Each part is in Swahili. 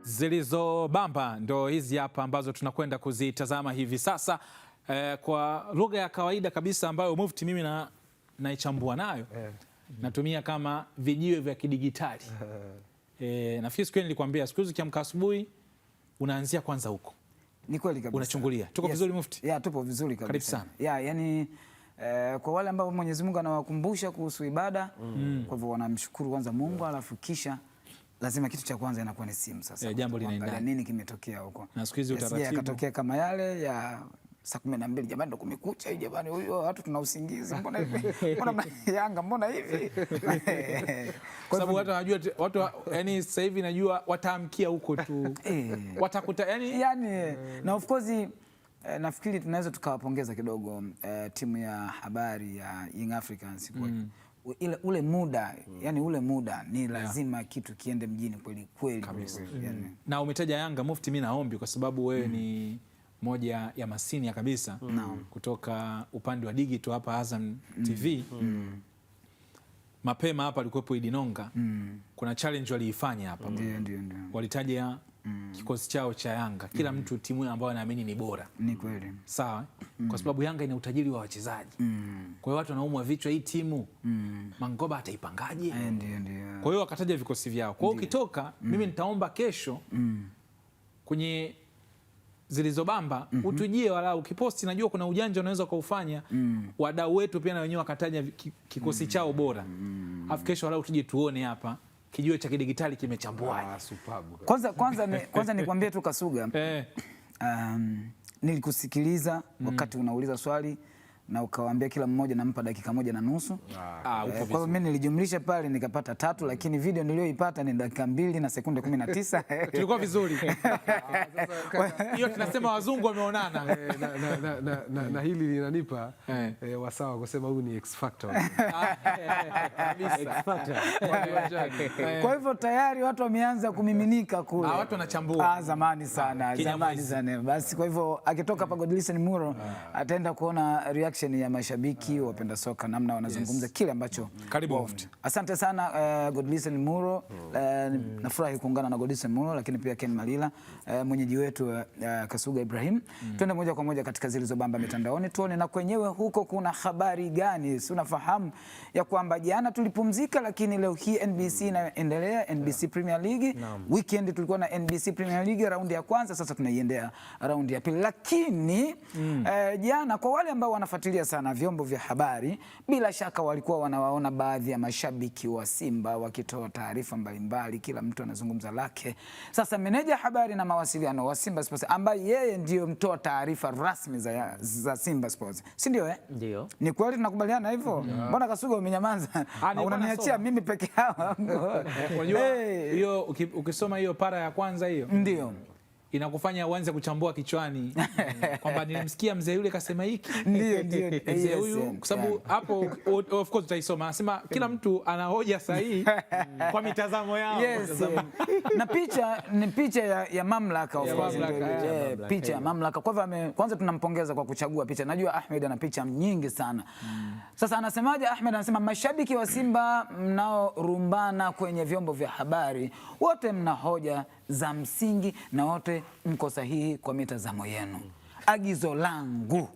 Zilizobamba ndo hizi hapa ambazo tunakwenda kuzitazama hivi sasa, kwa lugha ya kawaida kabisa ambayo Mufti mimi naichambua nayo natumia kama vijiwe vya kidigitali. Nafikiri siku nilikwambia siku hizi ukiamka asubuhi unaanzia kwanza huko. Ni kweli kabisa. Unachungulia. Tuko vizuri Mufti? Ya, tupo vizuri kabisa. Karibu sana. Ya, yani kwa wale ambao Mwenyezi Mungu anawakumbusha kuhusu ibada, kwa hivyo wanamshukuru kwanza Mungu, alafu kisha lazima kitu cha kwanza inakuwa ni simu sasa. Jambo linaenda. Nini kimetokea huko? Na siku hizi utaratibu. Yakatokea kama yale ya saa 12, jamani ndo kumekucha hii jamani, huyo watu tuna usingizi, mbona hivi? Mbona Yanga mbona hivi? Kwa sababu watu wanajua watu, yani sasa hivi najua wataamkia huko tu. Watakuta yani na of course nafikiri tunaweza tukawapongeza kidogo timu ya habari ya Young Africans kwa ule muda, yani ule muda ni lazima kitu kiende mjini kweli kweli. Yani. Na umetaja Yanga Mufti, mimi naombi kwa sababu wewe ni moja ya masinia kabisa kutoka upande wa digital hapa Azam TV. Mapema hapa alikuwepo Idinonga. Kuna challenge waliifanya hapa. Ndio. Walitaja kikosi chao cha Yanga. Kila mtu timu ambayo anaamini ni bora. Ni kweli. Sawa. Kwa sababu Yanga ina utajiri wa wachezaji. Kwa hiyo watu wanaumwa vichwa, hii timu Mangoba ataipangaje? Ndio. Kwa hiyo wakataja vikosi vyao. Kwa hiyo ukitoka mimi nitaomba kesho kwenye Zilizobamba utujie walau ukiposti, najua kuna ujanja unaweza kuufanya. Wadau wetu pia na wenyewe wakataja kikosi chao bora. Afu kesho walau tuje tuone hapa kijiwe cha kidigitali kimechambuaje. Kwanza nikwambie tu Kasuga, nilikusikiliza wakati unauliza swali na ukawaambia kila mmoja nampa dakika 1.5. Kwa hiyo mimi nilijumlisha pale nikapata 3, lakini video niliyoipata ni dakika 2 na sekunde 19. Tulikuwa vizuri. Hiyo tunasema wazungu wameonana. Na hili linanipa wasawa kusema huyu ni X Factor. Kwa hivyo tayari watu wameanza kumiminika kule. Watu wanachambua. Zamani sana. Basi kwa hivyo akitoka hapa Godlisten Muro ataenda kuona reaction ya mashabiki wapenda soka namna wanazungumza kile ambacho. Karibu Mufti. Asante sana Godlisten Muro. Nafurahi kuungana na Godlisten Muro, lakini pia Ken Malila, mwenyeji wetu Kasuga Ibrahim. Twende moja kwa moja katika Zilizobamba mitandaoni tuone na kwenyewe huko kuna habari gani. Si unafahamu ya kwamba jana tulipumzika, lakini leo hii NBC inaendelea, NBC Premier League. Weekend tulikuwa na NBC Premier League raundi ya kwanza, sasa tunaiendea raundi ya pili. Lakini jana kwa wale ambao wanafuatilia sana vyombo vya habari, bila shaka walikuwa wanawaona baadhi ya mashabiki wa Simba wakitoa taarifa mbalimbali, kila mtu anazungumza lake. Sasa meneja habari na mawasiliano wa Simba Sports, ambaye yeye ndio mtoa taarifa rasmi za Simba Sports, si ndio? Ndio. Ni kweli tunakubaliana hivyo? Mbona Kasuga umenyamaza? Unaniachia mimi peke yangu? Unajua hiyo ukisoma hiyo para ya kwanza hiyo ndio inakufanya uanze kuchambua kichwani kwamba nilimsikia mzee yule kasema hiki. Ndio. Mzee huyu kwa sababu hapo of course utaisoma. Anasema kila mtu ana hoja sahihi kwa mitazamo yao. Na picha ni picha ya mamlaka of course. Picha ya mamlaka. Kwa hivyo kwanza tunampongeza kwa kuchagua picha. Najua Ahmed ana picha nyingi sana. Sasa anasemaje Ahmed? Anasema mashabiki wa Simba mnaorumbana kwenye vyombo vya habari, wote mna hoja za msingi na wote mko sahihi kwa mitazamo yenu. Agizo langu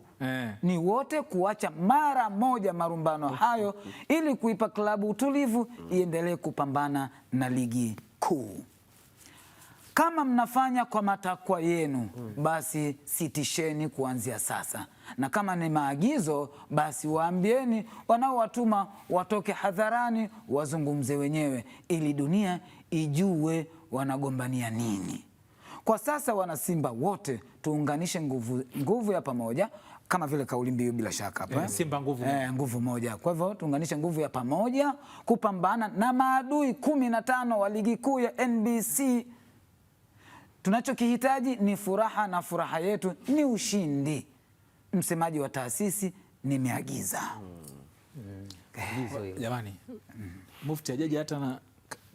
ni wote kuacha mara moja marumbano hayo ili kuipa klabu utulivu iendelee kupambana na ligi kuu. Kama mnafanya kwa matakwa yenu, basi sitisheni kuanzia sasa. Na kama ni maagizo, basi waambieni wanaowatuma watoke hadharani wazungumze wenyewe ili dunia ijue wanagombania nini. Kwa sasa Wanasimba wote tuunganishe nguvu ya pamoja, kama vile kauli mbiu bila shaka hapa. Simba nguvu moja. Kwa hivyo tuunganishe nguvu ya pamoja kupambana na maadui 15 wa ligi kuu ya NBC. Tunachokihitaji ni furaha na furaha yetu ni ushindi. Msemaji wa taasisi nimeagiza. Jamani, Mufti ajaje hata na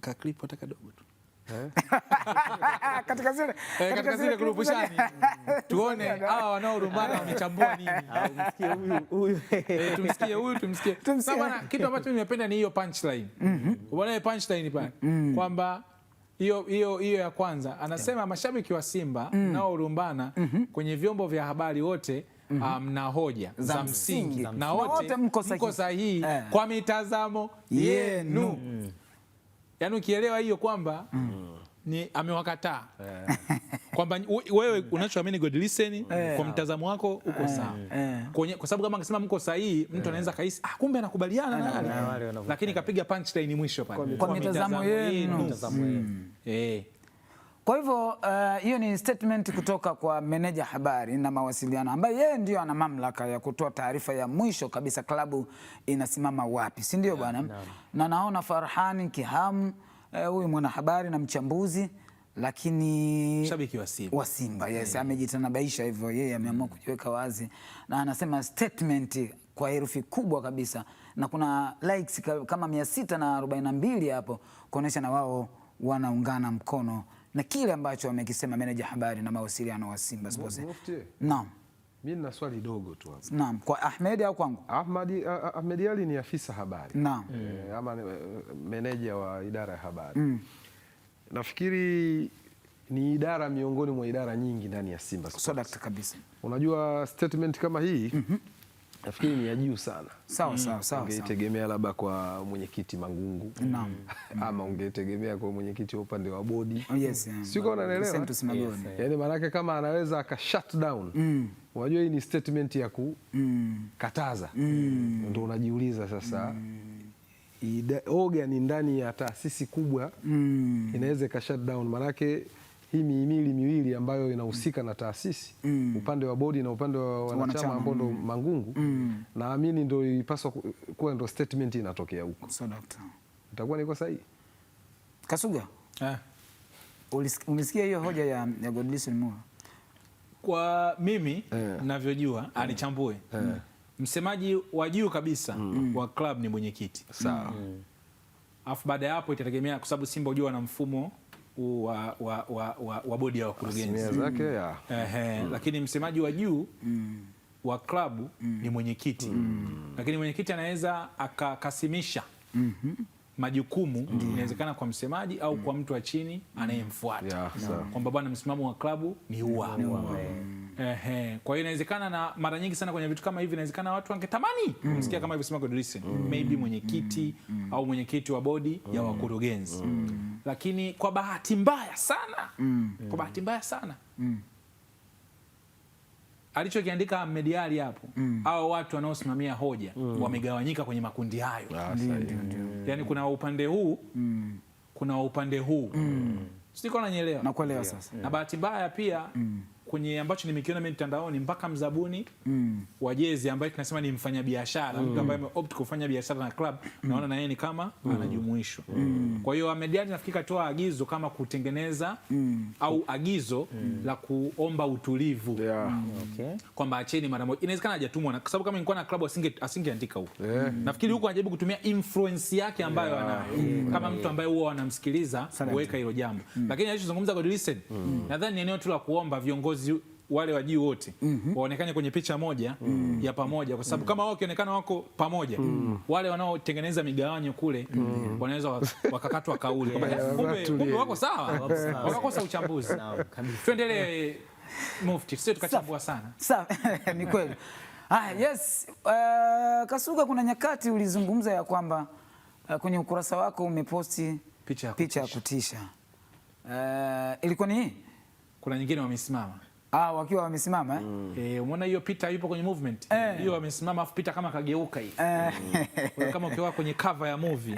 ka clip hata kadogo tu. Katika zile kurupushani tuone hawa wanaorumbana wamechambua nini. Tumsikie. Sasa bwana, kitu ambacho nimependa ni hiyo punchline. Unaona punchline pale kwamba hiyo ya kwanza anasema mashabiki wa Simba nao lumbana kwenye vyombo vya habari wote mna hoja za msingi na wote mko sahihi kwa mitazamo yenu. Yaani ukielewa hiyo kwamba ni amewakataa kwamba wewe unachoamini Godlisten kwa mtazamo wako uko sawa, kwa sababu kama angesema mko sahihi mtu anaweza kahisi kumbe anakubaliana na wale, lakini kapiga punchline mwisho pale kwa mitazamo yenu. Kwa hivyo hiyo ni statement kutoka kwa meneja habari na mawasiliano ambaye yeye ndio ana mamlaka ya kutoa taarifa ya mwisho kabisa klabu inasimama wapi, si ndio bwana? Na naona Farhani Kihamu huyu mwanahabari na mchambuzi lakini shabiki wa Simba yes, amejitanabaisha hivyo, yeye ameamua kujiweka wazi na anasema statement kwa herufi kubwa kabisa, na kuna likes kama 642 hapo kuonesha na wao wanaungana mkono na kile ambacho wamekisema meneja habari na mawasiliano wa Simba Sports. Naam. Mimi nina swali dogo tu hapo. Naam, kwa Ahmed au kwangu? Ahmed Ali ni afisa habari. Naam. Ama meneja wa idara ya habari. Nafikiri ni idara miongoni mwa idara nyingi ndani ya Simba Sports. Sadaka kabisa. Unajua statement kama hii nafikiri ni ya juu sana. Sawa. Ungetegemea labda kwa mwenyekiti Mangungu. Naam. Ama ungetegemea kwa mwenyekiti wa upande wa bodi. Yes. Sio, unaelewa? Yaani maana kama anaweza aka shut down. Unajua hii ni statement ya kukataza. Ndio unajiuliza sasa organ ndani ya taasisi kubwa inaweza ka shut down, maanake hii mihimili miwili ambayo inahusika na taasisi upande wa bodi na upande wa wanachama ambao ndo Mangungu, naamini ndio ipaswa kuwa ndo statement inatokea huko. Itakuwa niko sahihi? Kasuga, umesikia hiyo hoja ya Godlisten Moore? Kwa mimi ninavyojua anichambue msemaji wa juu kabisa wa club ni mwenyekiti. Sawa. Alafu baada ya hapo itategemea, kwa sababu Simba hujua na mfumo wa bodi ya wakurugenzi zake lakini msemaji wa juu wa klabu ni mwenyekiti. Lakini mwenyekiti anaweza akakasimisha majukumu, inawezekana kwa msemaji au kwa mtu wa chini anayemfuata, kwamba bwana msimamo wa klabu ni huu. Kwa hiyo inawezekana, na mara nyingi sana kwenye vitu kama hivi inawezekana watu wangetamani kumsikia kama hivyo sema Godlisten, maybe mwenyekiti au mwenyekiti wa bodi ya wakurugenzi. Lakini kwa bahati mbaya sana alichokiandika Ahmed Ali hapo, hao watu wanaosimamia hoja wamegawanyika kwenye makundi hayo. Yaani kuna upande huu, kuna upande huu. Siko nanyelewa. Nakuelewa sasa. Na bahati mbaya pia kwenye ambacho nimekiona mimi mtandaoni, mpaka mzabuni wa jezi ambaye tunasema ni mfanyabiashara, mtu ambaye ameopt kufanya biashara na club, naona na yeye ni kama anajumuishwa. Kwa hiyo Ahmed Ali nafikiri katoa agizo kama kutengeneza au agizo la kuomba utulivu, kwamba acheni mara moja. Inawezekana hajatumwa, kwa sababu kama ingekuwa na club asingeandika huko. Nafikiri huko anajaribu kutumia influence yake ambayo anayo kama mtu ambaye huwa anamsikiliza kuweka hilo jambo. Lakini alichozungumza Godlisten, nadhani ni eneo tu la kuomba viongozi wale wa juu wote waonekane kwenye picha moja ya pamoja, kwa sababu kama wao wakionekana wako pamoja, wale wanaotengeneza migawanyo kule wanaweza wakakatwa kauli, kumbe wako sawa, wakakosa uchambuzi. Tuendelee Mufti, sio tukachambua sana. Sawa. Ni kweli. Yes, Kasuga, kuna nyakati ulizungumza ya kwamba kwenye ukurasa wako umeposti picha ya kutisha. Ilikuwa ni hii? Kuna nyingine wamesimama. Wakiwa wamesimama umeona hiyo Peter yupo kwenye movement. Hiyo wamesimama afu Peter kama kageuka hivi. Kama ukiwa kwenye cover ya movie.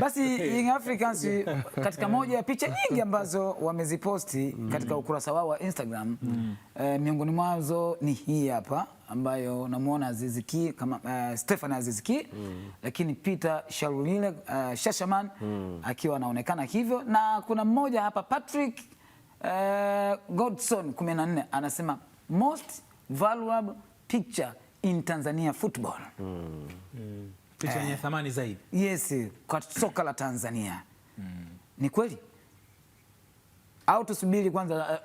Basi Young Africans katika moja ya picha nyingi ambazo wameziposti katika ukurasa wao wa Instagram, miongoni mwazo ni hii hapa ambayo namuona Aziz Ki kama Stefan Aziz Ki, lakini Peter Sharulile Shashaman akiwa anaonekana hivyo, na kuna mmoja hapa Patrick Godson 14 anasema most valuable picture in Tanzania football. Picha yenye thamani zaidi. Yes, kwa soka la Tanzania. Ni kweli? Au tusubiri kwanza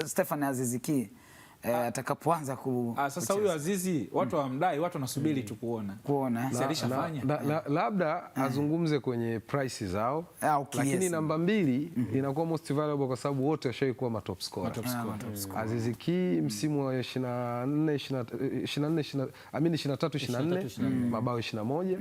Stefan Aziz Ki atakapoanza sasa huyo Azizi watu hawamdai, watu wanasubiri tu kuona si alishafanya. Labda azungumze kwenye price zao, lakini namba 2 inakuwa most valuable kwa sababu wote washawahi kuwa matop scorer. Azizi Ki msimu wa 23-24 mabao 21.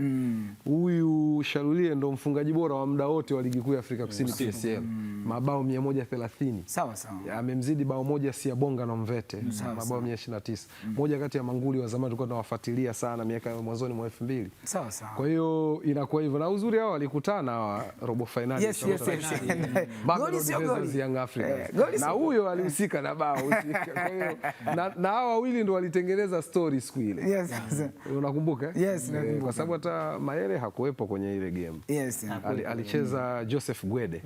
Huyu Shalulie ndo mfungaji bora wa muda wote wa ligi kuu ya Afrika Kusini PSL, mabao 130. Sawa. Amemzidi bao moja Siabonga na Mvete, mabao 129. Moja kati ya manguli wa zamani tulikuwa tunawafuatilia sana miaka mwanzoni mwa 2000. Sawa. Kwa hiyo inakuwa hivyo, na uzuri hao walikutana hawa robo finali. Yes. Young Africans. Na huyo alihusika na bao. Kwa hiyo na hao wawili ndo walitengeneza story siku ile. Yes. Unakumbuka? Yes, kwa sababu hata Mayele hakuwepo kwenye ile game. Yes. Alicheza Joseph Gwede.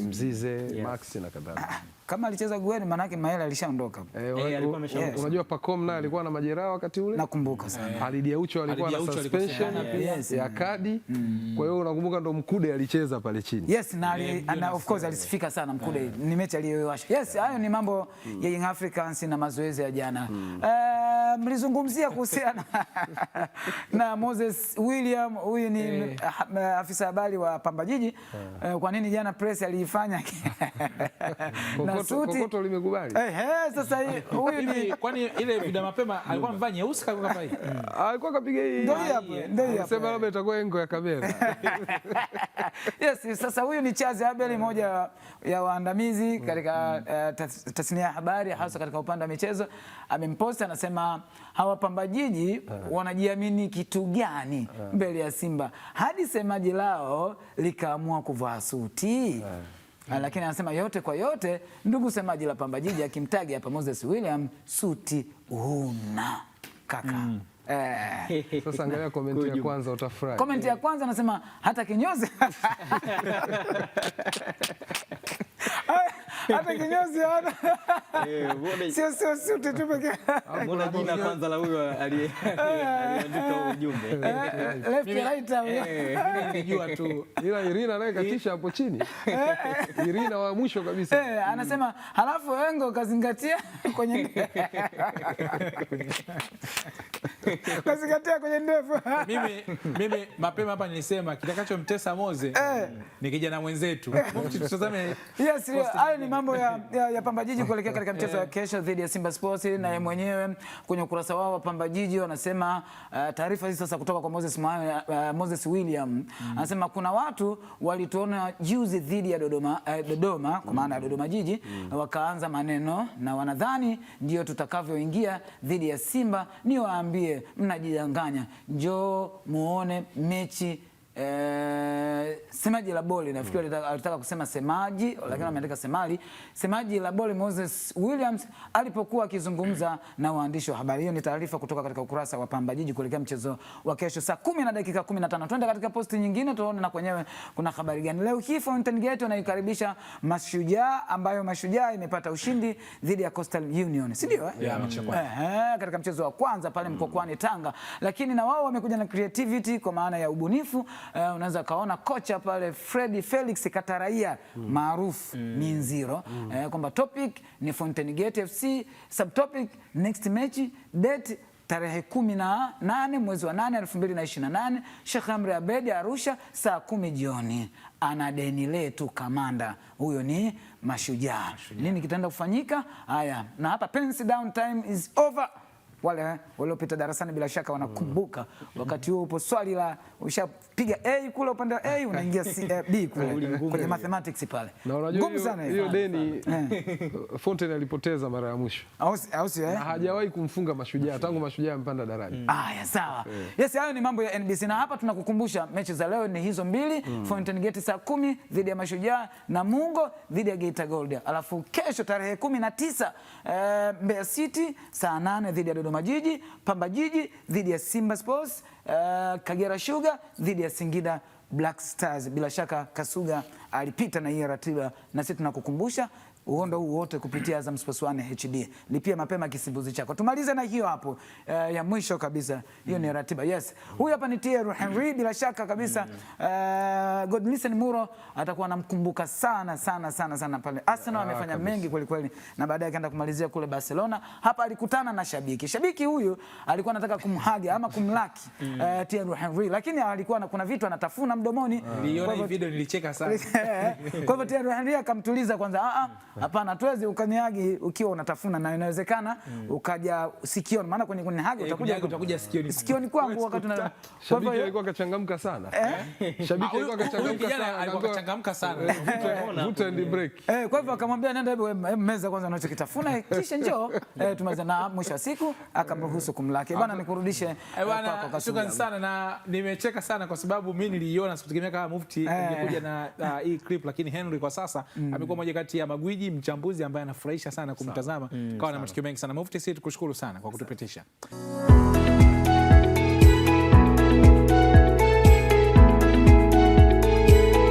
Mzize, Max na kadhalika. Kama alicheza Gwede maana yake Mayele alishaondoka. Unajua Pacom naye alikuwa na majeraha wakati ule. Nakumbuka sana. Alidia Ucho alikuwa na suspension ya kadi. Kwa hiyo unakumbuka ndo Mkude alicheza pale chini. Yes, na of course alisifika sana Mkude. Ni mechi aliyowasha. Yes, hayo ni mambo ya Young Africans na mazoezi ya jana. Mlizungumzia kuhusiana na Moses William, huyu ni afisa habari wa Pamba Jiji. Kwa nini jana press aliifanya Kokoto limekubali? Sasa huyu ni kwani ile video mapema alikuwa amevaa nyeusi kama hii. Alikuwa kapiga hii. Ndio hapo. Sema labda itakuwa engo ya kamera. Yes, sasa huyu ni Chazi Abel, moja ya waandamizi katika tasnia ya habari hasa katika upande wa michezo. Amempost anasema hawa Pamba Jiji wanajiamini kitu gani mbele ya Simba hadi semaji lao likaamua kuvaa suti. Lakini anasema yote kwa yote, ndugu semaji la Pamba Jiji akimtagi hapa Moses William, suti huna kaka. Sasa angalia komenti ya kwanza utafurahi. Komenti ya kwanza anasema hata kinyozi hata kinyozi ana sio suti tu pekee. Mbona jina kwanza la huyo aliyeandika ujumbe left right nilijua tu, ila Irina naye katisha hapo chini. Irina wa mwisho kabisa anasema halafu Engo kazingatia kwenye kazingatia kwenye ndefu. Mimi mapema hapa nilisema kitakachomtesa Moze ni kijana mwenzetu. Tutazame. Yes, hayo ni mambo ya Pamba Jiji kuelekea katika mchezo wa kesho dhidi ya Simba Sports. Na yeye mwenyewe kwenye ukurasa wao wa Pamba Jiji wanasema taarifa hizi sasa kutoka kwa Moses William. Anasema kuna watu walituona juzi dhidi ya Dodoma kwa maana ya Dodoma Jiji, wakaanza maneno na wanadhani ndio tutakavyoingia dhidi ya Simba. Niwaambie mnajidanganya, njoo muone mechi. Semaji la boli nafikiri alitaka kusema semaji, lakini ameandika semali. Semaji la boli Moses Williams alipokuwa akizungumza na waandishi wa habari. Hiyo ni taarifa kutoka katika ukurasa wa Pamba Jiji kuelekea mchezo wa kesho saa 10:15. Twende katika posti nyingine tuone na kwenyewe kuna habari gani. Leo hii Fountain Gate wanaikaribisha Mashujaa, ambayo Mashujaa imepata ushindi dhidi ya Coastal Union, si ndio? Katika mchezo wa kwanza pale Mkokwani Tanga, lakini na wao wamekuja na creativity kwa maana ya ubunifu. Unaweza kaona kocha pale Freddy Felix Kataraia maarufu Minziro kwamba topic ni Fountain Gate FC, subtopic next match, date tarehe 18 mwezi wa 8 2028, Sheikh Amri Abedi Arusha saa 10 jioni. Ana deni letu kamanda, huyo ni Mashujaa. Nini kitaenda kufanyika? Haya, na hapa pens down time is over. Wale waliopita darasani bila shaka wanakumbuka wakati huo upo swali la ushapiga A kule upande wa A unaingia B kule kwenye mathematics pale. Na unajua hiyo deni Fountain alipoteza mara ya mwisho. Au sio na hajawahi kumfunga Mashujaa tangu Mashujaa mpanda daraja. Ya sawa. Yes, hayo ni mambo ya NBC na hapa tunakukumbusha mechi za leo ni hizo mbili. Fountain Gate saa 10 dhidi ya Mashujaa na Mungo dhidi ya Geita Gold. Alafu kesho tarehe 19 Mbeya City saa 8 dhidi ya Dodoma Jiji, Pamba Jiji dhidi ya Simba Sports, Kagera Sugar dhidi ya Singida Black Stars. Bila shaka Kasuga alipita na hii ratiba, na sisi tunakukumbusha uhondo huu wote kupitia Azam Sports 1 HD. Lipia mapema kisimbuzi chako. Tumalize na hiyo hapo ya mwisho kabisa. Hiyo ni ratiba. Yes. Huyu hapa ni Thierry Henry, bila shaka kabisa. Godlisten Muro atakuwa anamkumbuka sana pale Arsenal. Amefanya mengi kweli kweli, na baadaye akaenda kumalizia kule Barcelona. Hapa alikutana na shabiki huyu alikuwa anataka kumhaga ama kumlaki Thierry Henry, lakini alikuwa kuna vitu anatafuna mdomoni. Niliona hii video, nilicheka sana. Kwa hivyo Thierry Henry akamtuliza kwanza, hapana, tuwezi ukaniagi ukiwa unatafuna, na inawezekana ukaja sikioni, maana kwenye kunihagi utakuja sikioni kwangu wakati na shabiki alikuwa akachangamka sana. Shabiki alikuwa akachangamka sana. Vuta and break. Kwa hivyo akamwambia nenda hebu meza kwanza unachokitafuna kisha njoo tumalize, na mwisho wa siku akamruhusu kumlaki. Bwana nikurudishe bwana, shukrani sana, na nimecheka sana kwa sababu mimi niliiona, sikutegemea kama Mufti angekuja na hii clip, lakini Henry kwa sasa amekuwa moja kati ya magwiji mchambuzi ambaye anafurahisha sana kumtazama, kawa na matukio mengi sana. Mufti, sisi tukushukuru sana kwa kutupitisha.